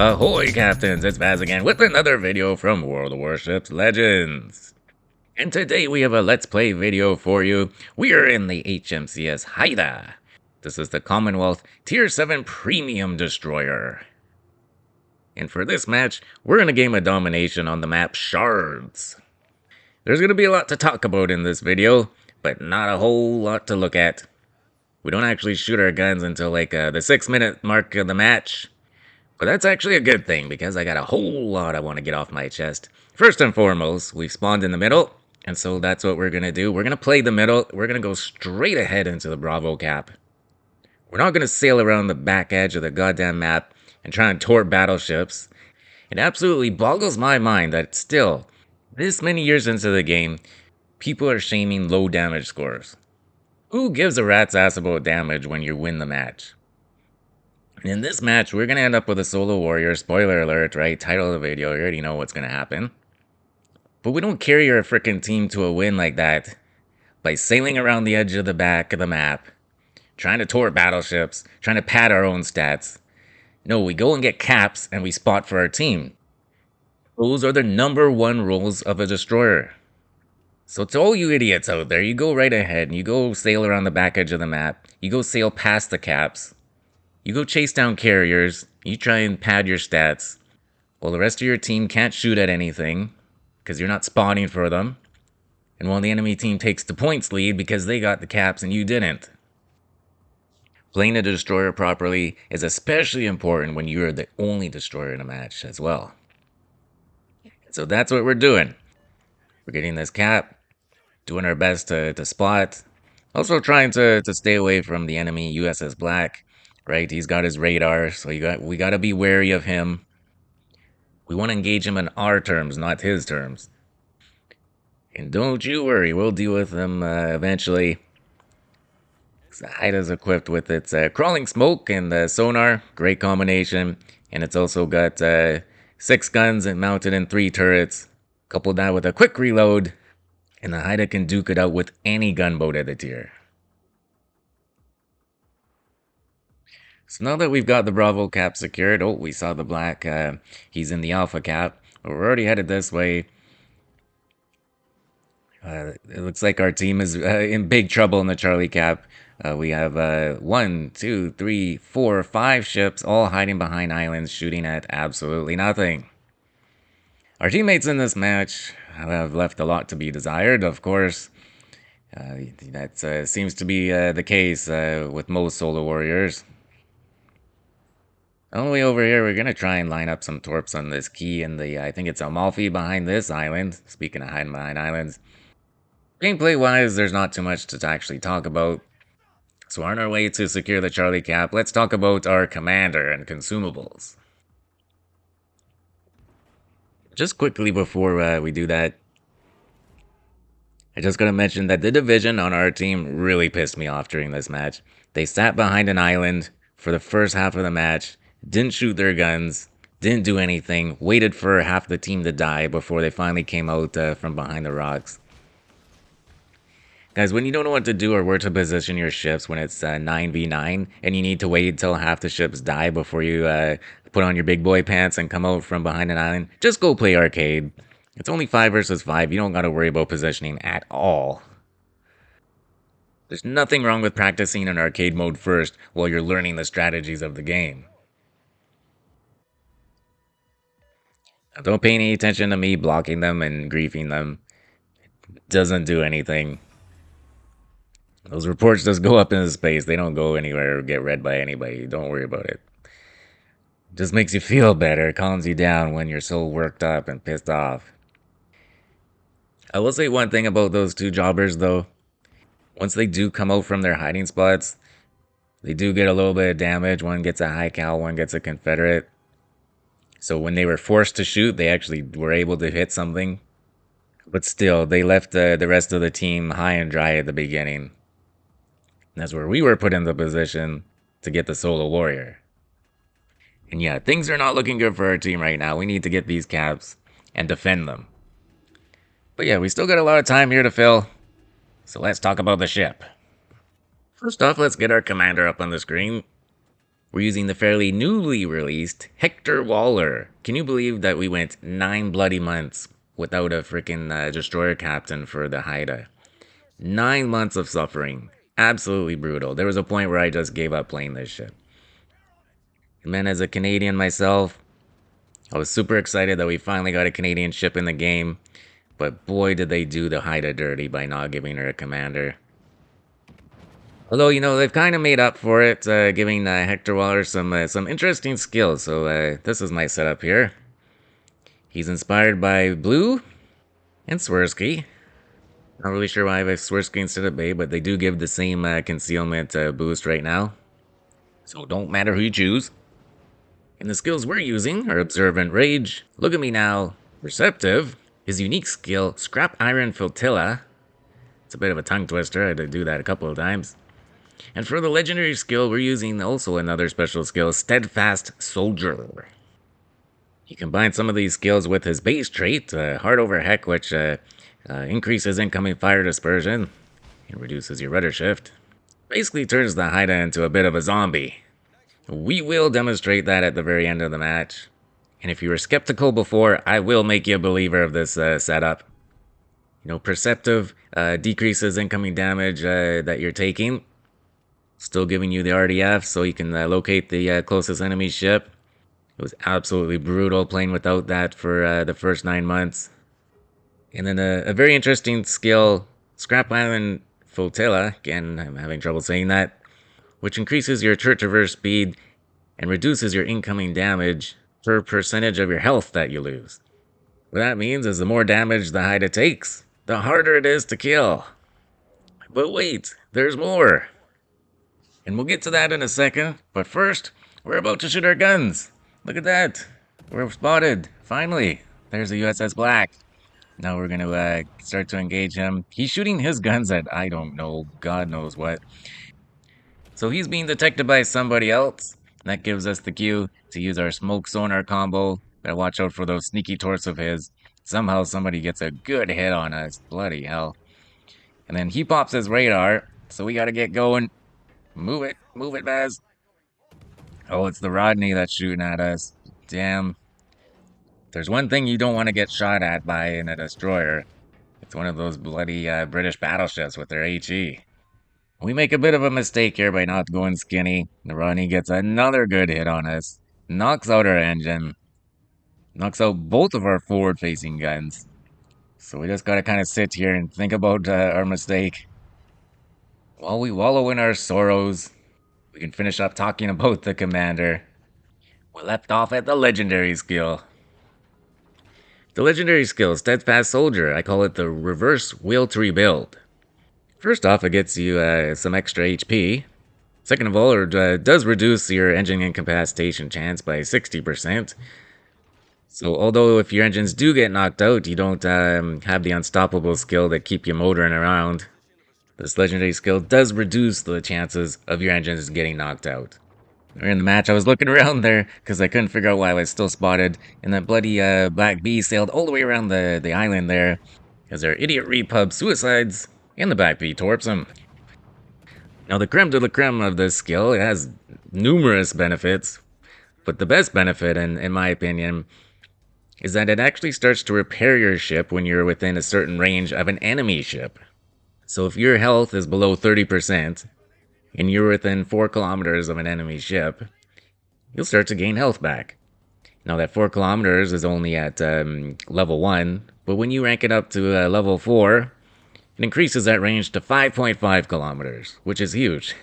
Ahoy, Captains! It's Baz again with another video from World of Warships Legends. And today we have a Let's Play video for you. We are in the HMCS Haida. This is the Commonwealth Tier 7 Premium Destroyer. And for this match, we're going to game a domination on the map Shards. There's going to be a lot to talk about in this video, but not a whole lot to look at. We don't actually shoot our guns until like the 6-minute mark of the match. But that's actually a good thing, because I got a whole lot I want to get off my chest. First and foremost, we've spawned in the middle, and so that's what we're going to do. We're going to play the middle. We're going to go straight ahead into the Bravo cap. We're not going to sail around the back edge of the goddamn map and try and torp battleships. It absolutely boggles my mind that still, this many years into the game, people are shaming low damage scores. Who gives a rat's ass about damage when you win the match? In this match, we're going to end up with a solo warrior. Spoiler alert, right? Title of the video, you already know what's going to happen. But we don't carry our frickin' team to a win like that by sailing around the edge of the back of the map, trying to torp battleships, trying to pad our own stats. No, we go and get caps and we spot for our team. Those are the #1 roles of a destroyer. So to all you idiots out there, you go right ahead and you go sail around the back edge of the map. You go sail past the caps. You go chase down carriers, you try and pad your stats, while the rest of your team can't shoot at anything, because you're not spawning for them, and while the enemy team takes the points lead because they got the caps and you didn't. Playing a destroyer properly is especially important when you're the only destroyer in a match as well. So that's what we're doing. We're getting this cap, doing our best to spot, also trying to stay away from the enemy USS Black. Right, he's got his radar, so we got to be wary of him. We want to engage him in our terms, not his terms. And don't you worry, we'll deal with him eventually. Haida's equipped with its crawling smoke and sonar, great combination, and it's also got 6 guns and mounted in 3 turrets. Couple that with a quick reload, and the Haida can duke it out with any gunboat at the tier. So now that we've got the Bravo cap secured, oh, we saw the Black, he's in the Alpha cap. We're already headed this way. It looks like our team is in big trouble in the Charlie cap. We have 1, 2, 3, 4, 5 ships all hiding behind islands, shooting at absolutely nothing. Our teammates in this match have left a lot to be desired, of course. That seems to be the case with most solo warriors. On the way over here, we're going to try and line up some torps on this key in the, I think it's Amalfi behind this island. Speaking of hiding behind islands. Gameplay-wise, there's not too much to actually talk about. So on our way to secure the Charlie cap, let's talk about our commander and consumables. Just quickly before we do that, I just gotta mention that the division on our team really pissed me off during this match. They sat behind an island for the first half of the match, didn't shoot their guns, didn't do anything, waited for half the team to die before they finally came out from behind the rocks. Guys, when you don't know what to do or where to position your ships when it's 9v9 and you need to wait until half the ships die before you put on your big boy pants and come out from behind an island, just go play arcade. It's only 5 versus 5, you don't gotta worry about positioning at all. There's nothing wrong with practicing in arcade mode first while you're learning the strategies of the game. Don't pay any attention to me blocking them and griefing them. It doesn't do anything. Those reports just go up into space. They don't go anywhere or get read by anybody. Don't worry about it. It just makes you feel better. Calms you down when you're so worked up and pissed off. I will say one thing about those 2 jobbers though. Once they do come out from their hiding spots, they do get a little bit of damage. One gets a high cal, one gets a Confederate. So when they were forced to shoot, they actually were able to hit something. But still, they left the rest of the team high and dry at the beginning. And that's where we were put in the position to get the solo warrior. And yeah, things are not looking good for our team right now. We need to get these caps and defend them. But yeah, we still got a lot of time here to fill. So let's talk about the ship. First off, let's get our commander up on the screen. We're using the fairly newly released Hector Waller. Can you believe that we went 9 bloody months without a freaking destroyer captain for the Haida? 9 months of suffering. Absolutely brutal. There was a point where I just gave up playing this shit. And then, as a Canadian myself, I was super excited that we finally got a Canadian ship in the game. But boy, did they do the Haida dirty by not giving her a commander. Although, you know, they've kind of made up for it, giving Hector Waller some interesting skills. So this is my setup here. He's inspired by Blue and Swirsky. Not really sure why I have Swirsky instead of Bay, but they do give the same concealment boost right now. So don't matter who you choose. And the skills we're using are Observant Rage, Look at Me Now, Receptive, his unique skill, Scrap Iron Flotilla. It's a bit of a tongue twister, I had to do that a couple of times. And for the legendary skill, we're using also another special skill, Steadfast Soldier. He combines some of these skills with his base trait, Hard Over Heck, which increases incoming fire dispersion and reduces your rudder shift. Basically turns the Haida into a bit of a zombie. We will demonstrate that at the very end of the match. And if you were skeptical before, I will make you a believer of this setup. You know, Perceptive decreases incoming damage that you're taking. Still giving you the RDF so you can locate the closest enemy ship. It was absolutely brutal playing without that for the first 9 months. And then a very interesting skill, Scrap Island Flotilla, again, I'm having trouble saying that, which increases your turret traverse speed and reduces your incoming damage per percentage of your health that you lose. What that means is the more damage the Haida takes, the harder it is to kill. But wait, there's more. And we'll get to that in a second, but first, we're about to shoot our guns. Look at that. We're spotted. Finally. There's the USS Black. Now we're going to start to engage him. He's shooting his guns at, I don't know, God knows what. So he's being detected by somebody else. That gives us the cue to use our smoke sonar combo. Gotta watch out for those sneaky torps of his. Somehow somebody gets a good hit on us. Bloody hell. And then he pops his radar, so we gotta get going. Move it, Baz. Oh, it's the Rodney that's shooting at us. Damn. There's one thing you don't want to get shot at by in a destroyer. It's one of those bloody British battleships with their HE. We make a bit of a mistake here by not going skinny. The Rodney gets another good hit on us. Knocks out our engine. Knocks out both of our forward-facing guns. So we just gotta kind of sit here and think about our mistake. While we wallow in our sorrows, we can finish up talking about the commander. We left off at the legendary skill. The legendary skill, Steadfast Soldier. I call it the reverse will to rebuild. First off, it gets you some extra HP. Second of all, it does reduce your engine incapacitation chance by 60%. So although if your engines do get knocked out, you don't have the unstoppable skill that keep you motoring around. This legendary skill does reduce the chances of your engines getting knocked out. During the match, I was looking around there because I couldn't figure out why I was still spotted, and that bloody Black Bee sailed all the way around the island there because their idiot repub suicides, and the Black Bee torps him. Now, the creme de la creme of this skill, it has numerous benefits, but the best benefit, in my opinion, is that it actually starts to repair your ship when you're within a certain range of an enemy ship. So if your health is below 30%, and you're within 4 kilometers of an enemy ship, you'll start to gain health back. Now that 4 kilometers is only at level 1, but when you rank it up to level 4, it increases that range to 5.5 kilometers, which is huge.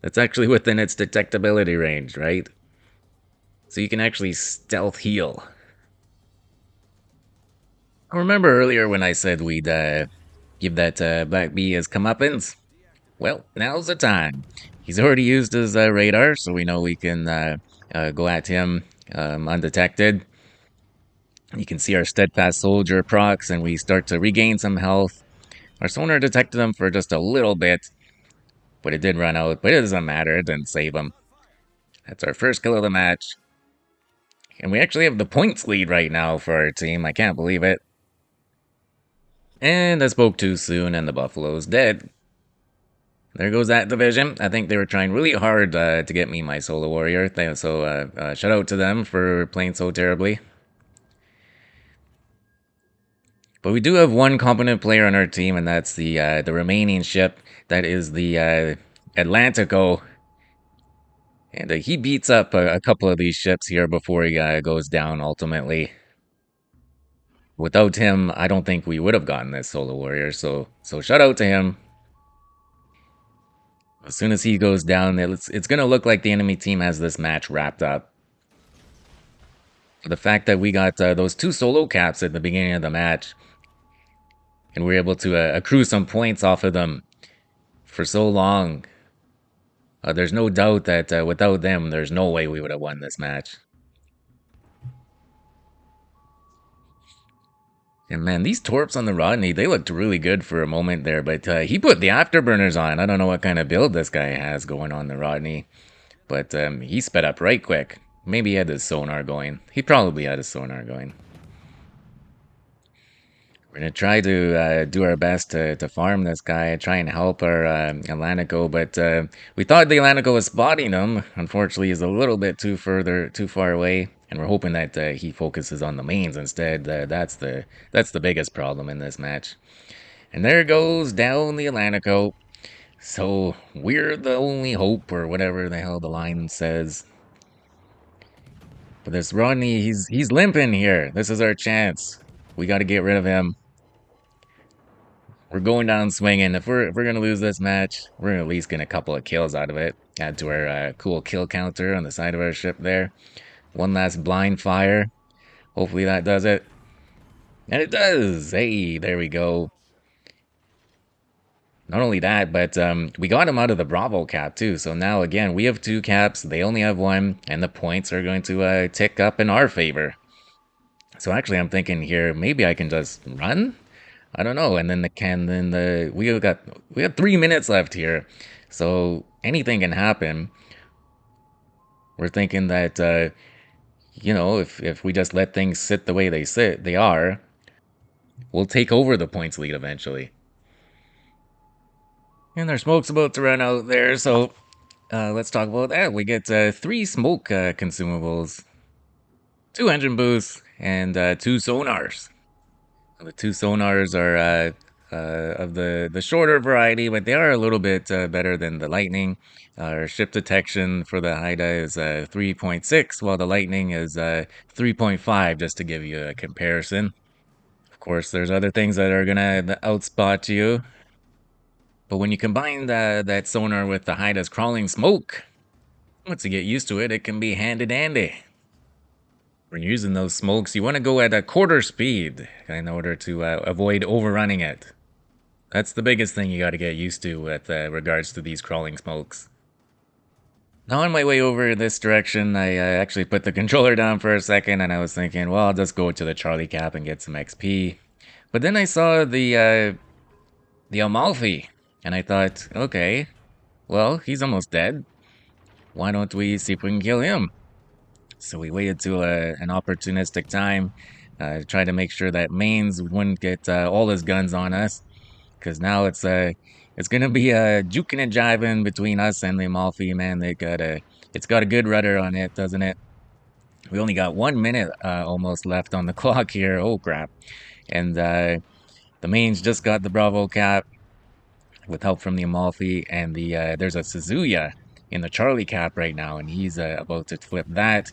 That's actually within its detectability range, right? So you can actually stealth heal. I remember earlier when I said we'd give that Black Bee his comeuppance? Well, now's the time. He's already used his radar, so we know we can go at him undetected. You can see our Steadfast Soldier procs, and we start to regain some health. Our sonar detected him for just a little bit, but it did run out. But it doesn't matter, it didn't save him. That's our first kill of the match. And we actually have the points lead right now for our team. I can't believe it. And I spoke too soon, and the Buffalo's dead. There goes that division. I think they were trying really hard to get me my solo warrior. So shout out to them for playing so terribly. But we do have one competent player on our team, and that's the remaining ship. That is the Atlantico. And he beats up a couple of these ships here before he goes down ultimately. Without him, I don't think we would have gotten this solo warrior. So shout out to him. As soon as he goes down, it's going to look like the enemy team has this match wrapped up. The fact that we got those two solo caps at the beginning of the match, and we are able to accrue some points off of them for so long, there's no doubt that without them, there's no way we would have won this match. And man, these torps on the Rodney, they looked really good for a moment there, but he put the afterburners on. I don't know what kind of build this guy has going on the Rodney, but he sped up right quick. Maybe he had his sonar going. He probably had his sonar going. We're going to try to do our best to farm this guy, try and help our Atlantico, but we thought the Atlantico was spotting him. Unfortunately, he's a little bit too far away, and we're hoping that he focuses on the mains instead. That's the biggest problem in this match. And there goes down the Atlantico. So we're the only hope, or whatever the hell the line says. But this Rodney, he's limping here. This is our chance. We got to get rid of him. We're going down swinging. If we're gonna lose this match, we're at least get a couple of kills out of it. Add to our cool kill counter on the side of our ship there. One last blind fire. Hopefully that does it. And it does! Hey, there we go. Not only that, but we got him out of the Bravo cap too. So now again, we have 2 caps, they only have 1, and the points are going to tick up in our favor. So actually I'm thinking here, maybe I can just run? I don't know. And then we have 3 minutes left here, so anything can happen. We're thinking that you know, if we just let things sit the way they are, we'll take over the points lead eventually. And their smoke's about to run out there, so let's talk about that. We get 3 smoke consumables, 2 engine boosts, and 2 sonars. The 2 sonars are of the shorter variety, but they are a little bit better than the Lightning. Our ship detection for the Haida is 3.6, while the Lightning is 3.5, just to give you a comparison. Of course, there's other things that are gonna outspot you, but when you combine that sonar with the Haida's crawling smoke, once you get used to it, it can be handy dandy. When you're using those smokes, you want to go at a quarter speed in order to avoid overrunning it. That's the biggest thing you got to get used to with regards to these crawling smokes. Now on my way over this direction, I actually put the controller down for a second, and I was thinking, well, I'll just go to the Charlie Cap and get some XP. But then I saw the Amalfi, and I thought, okay, well, he's almost dead. Why don't we see if we can kill him? So we waited to an opportunistic time, try to make sure that Mains wouldn't get all his guns on us, because now it's gonna be juking and jiving between us and the Amalfi. Man, it's got a good rudder on it, doesn't it? We only got 1 minute almost left on the clock here. Oh crap! And the Mains just got the Bravo cap with help from the Amalfi, and there's a Suzuya in the Charlie cap right now, and he's about to flip that.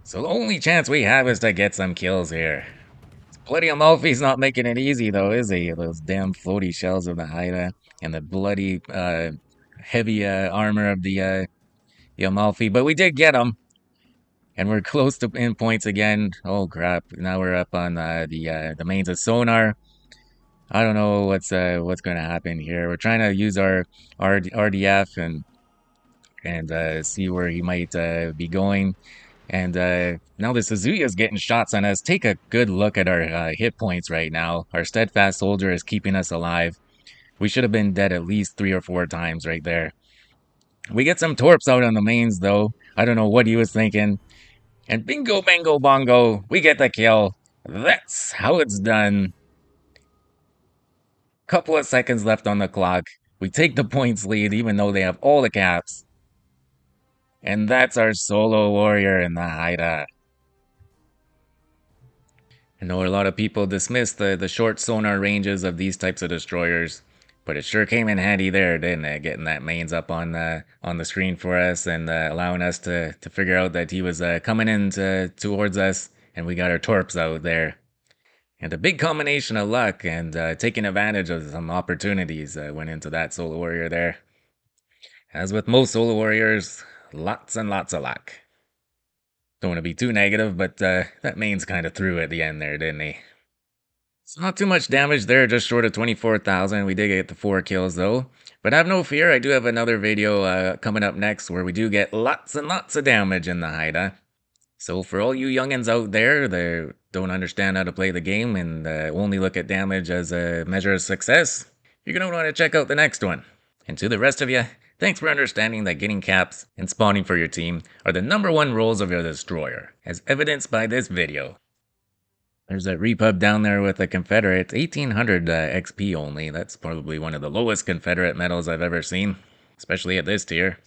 So the only chance we have is to get some kills here. Bloody Amalfi's not making it easy though, is he? Those damn floaty shells of the Haida and the bloody heavy armor of the Amalfi. But we did get them. And we're close to in points again. Oh crap. Now we're up on the mains of sonar. I don't know what's going to happen here. We're trying to use our RDF and see where he might be going. And now the Suzuya's getting shots on us. Take a good look at our hit points right now. Our steadfast soldier is keeping us alive. We should have been dead at least 3 or 4 times right there. We get some torps out on the mains though. I don't know what he was thinking. And bingo bango bongo, we get the kill. That's how it's done. Couple of seconds left on the clock. We take the points lead even though they have all the caps. And that's our solo warrior in the Haida. I know a lot of people dismiss the short sonar ranges of these types of destroyers, but it sure came in handy there, didn't it? Getting that mains up on the screen for us and allowing us to figure out that he was coming in towards us, and we got our torps out there. And a big combination of luck and taking advantage of some opportunities went into that solo warrior there. As with most solo warriors, lots and lots of luck. Don't want to be too negative, but that mains kind of threw at the end there, didn't he? So not too much damage there, just short of 24,000. We did get the 4 kills though. But have no fear, I do have another video coming up next where we do get lots and lots of damage in the Haida. So for all you youngins out there that don't understand how to play the game and only look at damage as a measure of success, you're going to want to check out the next one. And to the rest of you, thanks for understanding that getting caps and spawning for your team are the #1 roles of your destroyer, as evidenced by this video. There's that repub down there with a Confederate, 1800 XP only. That's probably one of the lowest Confederate medals I've ever seen, especially at this tier.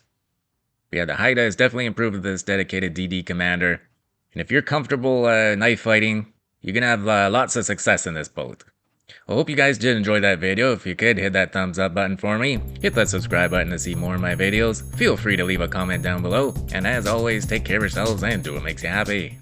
But yeah, the Haida has definitely improved with this dedicated DD commander. And if you're comfortable knife fighting, you're going to have lots of success in this boat. I hope you guys did enjoy that video. If you could, hit that thumbs up button for me. Hit that subscribe button to see more of my videos. Feel free to leave a comment down below. And as always, take care of yourselves and do what makes you happy.